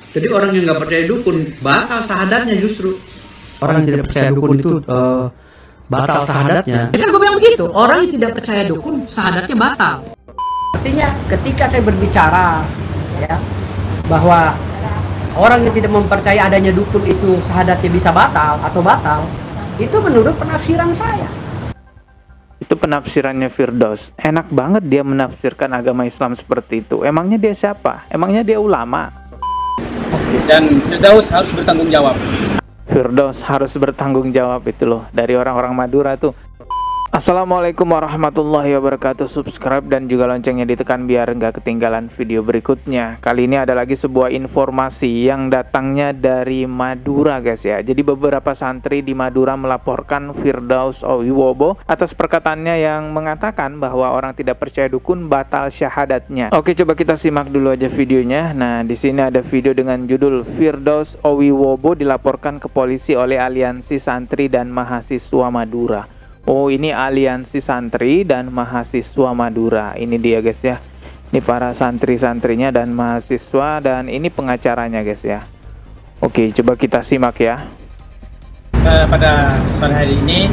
Jadi orang yang nggak percaya dukun batal syahadatnya justru. Orang yang tidak percaya dukun itu batal syahadatnya. Ya kan gue bilang begitu. Orang yang tidak percaya dukun syahadatnya batal. Artinya ketika saya berbicara ya bahwa orang yang tidak mempercayai adanya dukun itu syahadatnya bisa batal atau batal, itu menurut penafsiran saya. Itu penafsirannya Firdaus. Enak banget dia menafsirkan agama Islam seperti itu. Emangnya dia siapa? Emangnya dia ulama? Dan Firdaus harus bertanggung jawab. Firdaus harus bertanggung jawab itu loh. Dari orang-orang Madura tuh. Assalamualaikum warahmatullahi wabarakatuh. Subscribe dan juga loncengnya ditekan biar nggak ketinggalan video berikutnya. Kali ini ada lagi sebuah informasi yang datangnya dari Madura guys ya. Jadi beberapa santri di Madura melaporkan Firdaus Owiwobo atas perkataannya yang mengatakan bahwa orang tidak percaya dukun batal syahadatnya. Oke, coba kita simak dulu aja videonya. Nah, di sini ada video dengan judul Firdaus Owiwobo dilaporkan ke polisi oleh Aliansi Santri dan Mahasiswa Madura. Oh, ini aliansi santri dan mahasiswa Madura. Ini dia guys ya. Ini para santri-santrinya dan mahasiswa, dan ini pengacaranya guys ya. Oke, coba kita simak ya. Pada sore hari ini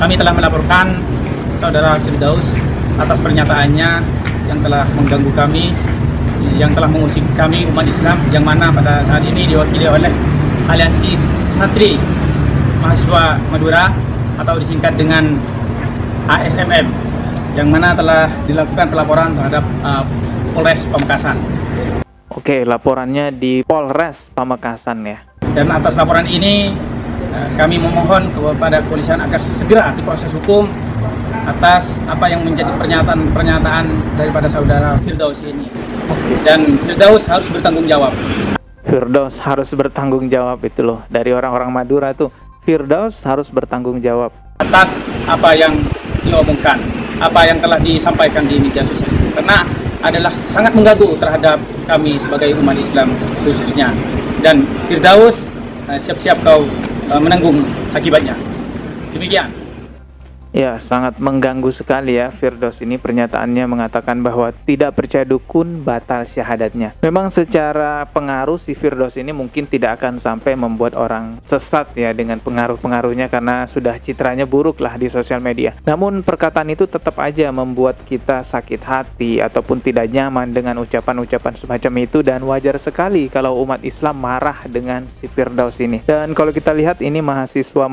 kami telah melaporkan saudara Firdaus atas pernyataannya yang telah mengganggu kami, yang telah mengusik kami umat Islam, yang mana pada saat ini diwakili oleh aliansi santri mahasiswa Madura atau disingkat dengan ASMM, yang mana telah dilakukan pelaporan terhadap Polres Pamekasan. Oke, laporannya di Polres Pamekasan ya. Dan atas laporan ini kami memohon kepada kepolisian agar segera diproses hukum atas apa yang menjadi pernyataan daripada saudara Firdaus ini. Dan Firdaus harus bertanggung jawab. Firdaus harus bertanggung jawab itu loh. Dari orang-orang Madura tuh. Firdaus harus bertanggung jawab atas apa yang diomongkan, apa yang telah disampaikan di media sosial, karena adalah sangat mengganggu terhadap kami sebagai umat Islam khususnya. Dan Firdaus, siap-siap kau menanggung akibatnya. Demikian. Ya, sangat mengganggu sekali ya Firdaus ini. Pernyataannya mengatakan bahwa tidak percaya dukun batal syahadatnya. Memang secara pengaruh si Firdaus ini mungkin tidak akan sampai membuat orang sesat ya dengan pengaruh-pengaruhnya, karena sudah citranya buruk lah di sosial media. Namun perkataan itu tetap aja membuat kita sakit hati ataupun tidak nyaman dengan ucapan-ucapan semacam itu, dan wajar sekali kalau umat Islam marah dengan si Firdaus ini. Dan kalau kita lihat ini mahasiswa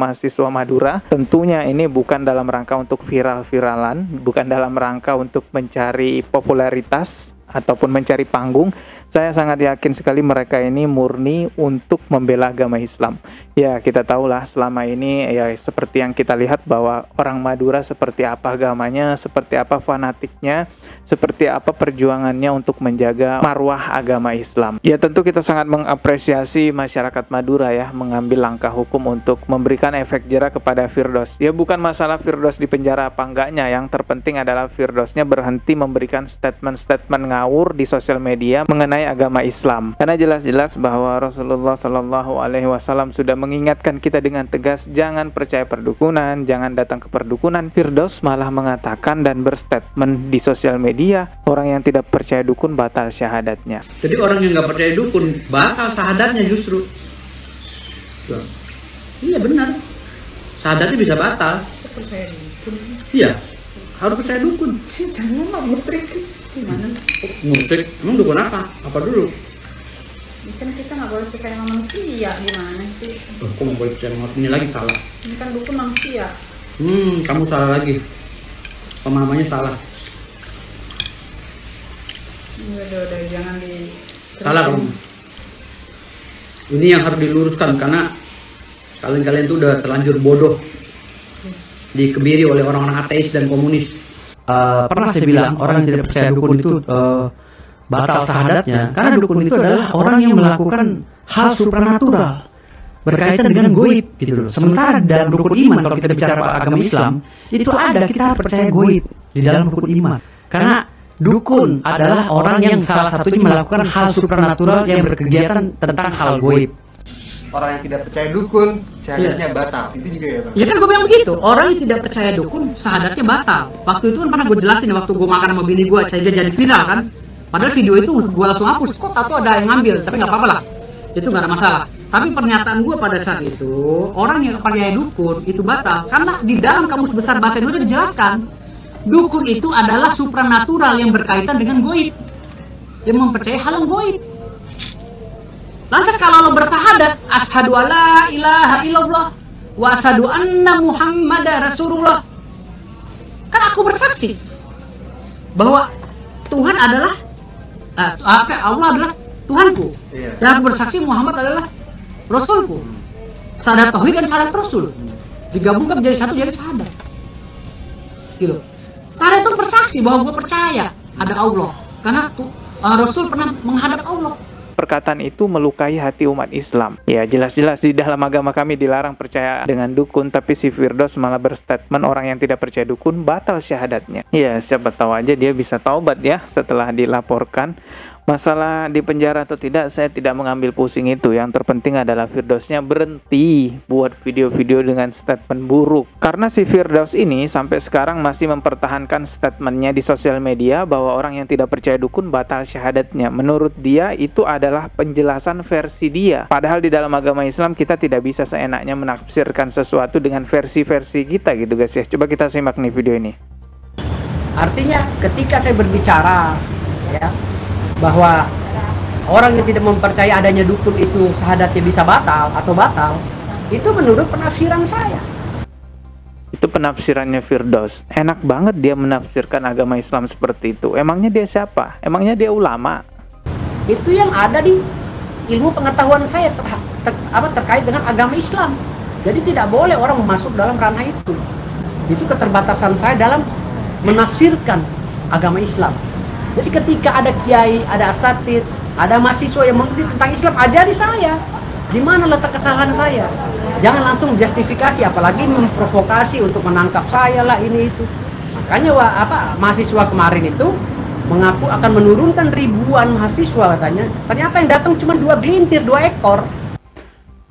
Madura, tentunya ini bukan dalam rangka untuk viral-viralan, bukan dalam rangka untuk mencari popularitas ataupun mencari panggung. Saya sangat yakin sekali mereka ini murni untuk membela agama Islam. Ya, kita tahulah selama ini ya seperti yang kita lihat bahwa orang Madura seperti apa agamanya, seperti apa fanatiknya, seperti apa perjuangannya untuk menjaga marwah agama Islam. Ya, tentu kita sangat mengapresiasi masyarakat Madura ya mengambil langkah hukum untuk memberikan efek jera kepada Firdaus. Ya, bukan masalah Firdaus di penjara apa enggaknya, yang terpenting adalah Firdausnya berhenti memberikan statement-statement ngawur di sosial media mengenai agama Islam. Karena jelas-jelas bahwa Rasulullah Shallallahu Alaihi Wasallam sudah mengingatkan kita dengan tegas, jangan percaya perdukunan, jangan datang ke perdukunan. Firdaus malah mengatakan dan berstatement di sosial media, orang yang tidak percaya dukun batal syahadatnya. Jadi orang yang nggak percaya dukun batal syahadatnya justru. Iya benar, syahadatnya bisa batal. Percaya dukun? Iya, harus percaya dukun. Jangan lah, musyrik. Gimana? Musyrik? Emang dukun apa? Apa dulu? Kan kita nggak boleh percaya sama manusia, gimana sih? Oh, kok nggak boleh percaya sama manusia? Ini lagi salah. Ini kan dukun manusia. Kamu salah lagi. Pemahamannya salah. Udah, jangan di... Salah kamu. Ini yang harus diluruskan, karena kalian tuh udah terlanjur bodoh, dikebiri oleh orang-orang ateis dan komunis. Pernah saya bilang orang yang tidak percaya dukun itu batal syahadatnya, karena dukun itu adalah orang yang melakukan hal supranatural berkaitan dengan goib gitu loh. Sementara dalam rukun iman, kalau kita bicara agama Islam, itu ada, kita percaya goib di dalam rukun iman. Karena dukun adalah orang yang salah satunya melakukan hal supranatural yang berkegiatan tentang hal goib. Orang yang tidak percaya dukun syahadatnya batal, itu juga ya Bang? Ya kan gue bilang begitu, orang yang tidak percaya dukun syahadatnya batal. Waktu itu kan pernah gue jelasin, waktu gue makan sama bini gue, saya jadi viral kan. Padahal video itu gue langsung hapus, kok tahu ada yang ngambil, tapi nggak apa-apa lah. itu nggak ada masalah. Tapi pernyataan gue pada saat itu, orang yang percaya dukun itu batal, karena di dalam Kamus Besar Bahasa Indonesia dijelaskan, dukun itu adalah supranatural yang berkaitan dengan goib, yang mempercayai hal yang goib. Lantas kalau lo bersahadat, asyhadu alla ilaha illallah wa asyhadu anna muhammadar rasulullah, kan aku bersaksi bahwa Tuhan adalah Allah adalah Tuhanku, dan aku bersaksi Muhammad adalah Rasulku. Syahadat tauhid dan syahadat Rasul digabungkan menjadi satu, jadi syahadat. Gitu. Syahadat itu bersaksi bahwa gue percaya ada Allah, karena Rasul pernah menghadap Allah. Perkataan itu melukai hati umat Islam. Ya, jelas-jelas di dalam agama kami dilarang percaya dengan dukun, tapi si Firdaus malah berstatement orang yang tidak percaya dukun batal syahadatnya. Ya, siapa tahu aja dia bisa taubat ya setelah dilaporkan. Masalah di penjara atau tidak, saya tidak mengambil pusing itu. Yang terpenting adalah Firdausnya berhenti buat video-video dengan statement buruk. Karena si Firdaus ini sampai sekarang masih mempertahankan statementnya di sosial media bahwa orang yang tidak percaya dukun batal syahadatnya. Menurut dia itu adalah penjelasan versi dia. Padahal di dalam agama Islam kita tidak bisa seenaknya menafsirkan sesuatu dengan versi-versi kita gitu guys ya. Coba kita simak nih video ini. Artinya ketika saya berbicara ya bahwa orang yang tidak mempercayai adanya dukun itu syahadatnya bisa batal atau batal, itu menurut penafsiran saya. Itu penafsirannya Firdaus. Enak banget dia menafsirkan agama Islam seperti itu. Emangnya dia siapa? Emangnya dia ulama? Itu yang ada di ilmu pengetahuan saya terkait dengan agama Islam. Jadi tidak boleh orang masuk dalam ranah itu. Itu keterbatasan saya dalam menafsirkan agama Islam. Jadi ketika ada kiai, ada asatid, ada mahasiswa yang mengerti tentang Islam, ajari saya. Di mana letak kesalahan saya? Jangan langsung justifikasi, apalagi memprovokasi untuk menangkap saya lah ini itu. Makanya mahasiswa kemarin itu mengaku akan menurunkan ribuan mahasiswa katanya. Ternyata yang datang cuma 2 gelintir, 2 ekor.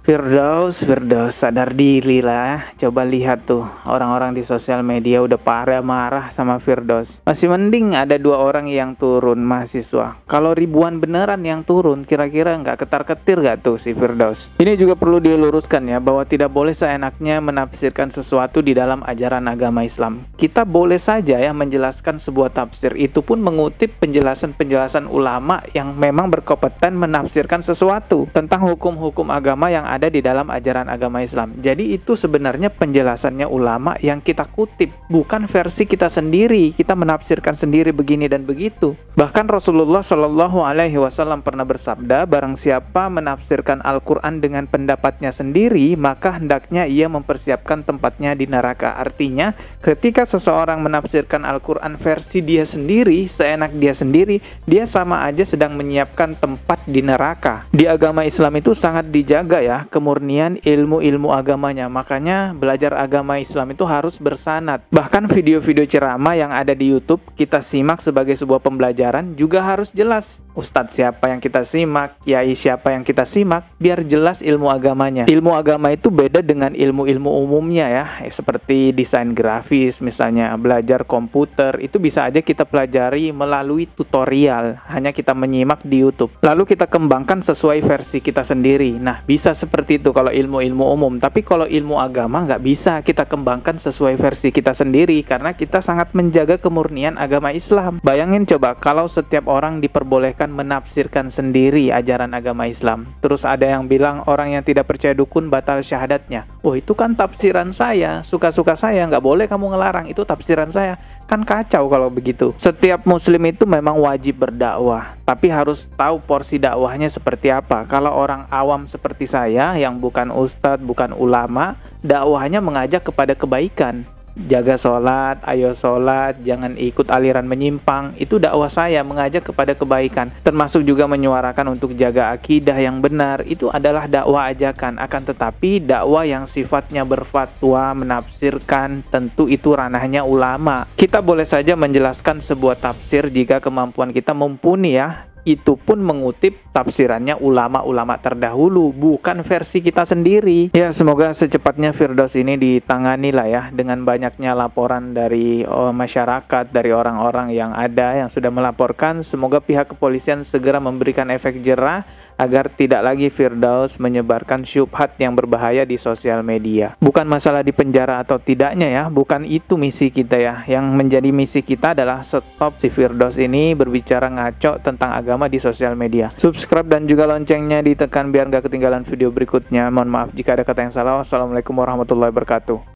Firdaus, sadar diri lah. Coba lihat tuh, orang-orang di sosial media udah parah marah sama Firdaus. Masih mending ada 2 orang yang turun mahasiswa. Kalau ribuan beneran yang turun, kira-kira nggak ketar-ketir gak tuh si Firdaus? Ini juga perlu diluruskan ya, bahwa tidak boleh seenaknya menafsirkan sesuatu di dalam ajaran agama Islam. Kita boleh saja ya menjelaskan sebuah tafsir, itu pun mengutip penjelasan-penjelasan ulama yang memang berkompeten menafsirkan sesuatu tentang hukum-hukum agama yang ada di dalam ajaran agama Islam. Jadi itu sebenarnya penjelasannya ulama yang kita kutip, bukan versi kita sendiri. Kita menafsirkan sendiri begini dan begitu. Bahkan Rasulullah Shallallahu Alaihi Wasallam pernah bersabda, barang siapa menafsirkan Al-Quran dengan pendapatnya sendiri, maka hendaknya ia mempersiapkan tempatnya di neraka. Artinya, ketika seseorang menafsirkan Al-Quran versi dia sendiri, seenak dia sendiri, dia sama aja sedang menyiapkan tempat di neraka. Di agama Islam itu sangat dijaga ya kemurnian ilmu-ilmu agamanya. Makanya belajar agama Islam itu harus bersanad. Bahkan video-video ceramah yang ada di YouTube kita simak sebagai sebuah pembelajaran juga harus jelas. Ustadz siapa yang kita simak, kiai siapa yang kita simak, biar jelas ilmu agamanya. Ilmu agama itu beda dengan ilmu-ilmu umumnya ya, seperti desain grafis misalnya, belajar komputer, itu bisa aja kita pelajari melalui tutorial, hanya kita menyimak di YouTube. Lalu kita kembangkan sesuai versi kita sendiri. Nah, bisa seperti itu kalau ilmu-ilmu umum. Tapi kalau ilmu agama nggak bisa kita kembangkan sesuai versi kita sendiri, karena kita sangat menjaga kemurnian agama Islam. Bayangin coba kalau setiap orang diperbolehkan menafsirkan sendiri ajaran agama Islam. Terus ada yang bilang orang yang tidak percaya dukun batal syahadatnya. Oh, itu kan tafsiran saya, suka-suka saya, nggak boleh kamu ngelarang, itu tafsiran saya. Kan kacau kalau begitu. Setiap muslim itu memang wajib berdakwah, tapi harus tahu porsi dakwahnya seperti apa. Kalau orang awam seperti saya yang bukan ustadz, bukan ulama, dakwahnya mengajak kepada kebaikan. Jaga sholat, ayo sholat, jangan ikut aliran menyimpang. Itu dakwah saya, mengajak kepada kebaikan. Termasuk juga menyuarakan untuk jaga akidah yang benar. Itu adalah dakwah ajakan. Akan tetapi dakwah yang sifatnya berfatwa, menafsirkan, tentu itu ranahnya ulama. Kita boleh saja menjelaskan sebuah tafsir jika kemampuan kita mumpuni ya. Itu pun mengutip tafsirannya ulama-ulama terdahulu, bukan versi kita sendiri. Ya, semoga secepatnya Firdaus ini ditangani lah ya, dengan banyaknya laporan dari masyarakat, dari orang-orang yang ada yang sudah melaporkan. Semoga pihak kepolisian segera memberikan efek jerah agar tidak lagi Firdaus menyebarkan syubhat yang berbahaya di sosial media. Bukan masalah di penjara atau tidaknya ya, bukan itu misi kita ya. Yang menjadi misi kita adalah stop si Firdaus ini berbicara ngaco tentang agama di sosial media. Subscribe dan juga loncengnya ditekan biar gak ketinggalan video berikutnya. Mohon maaf jika ada kata yang salah. Wassalamualaikum warahmatullahi wabarakatuh.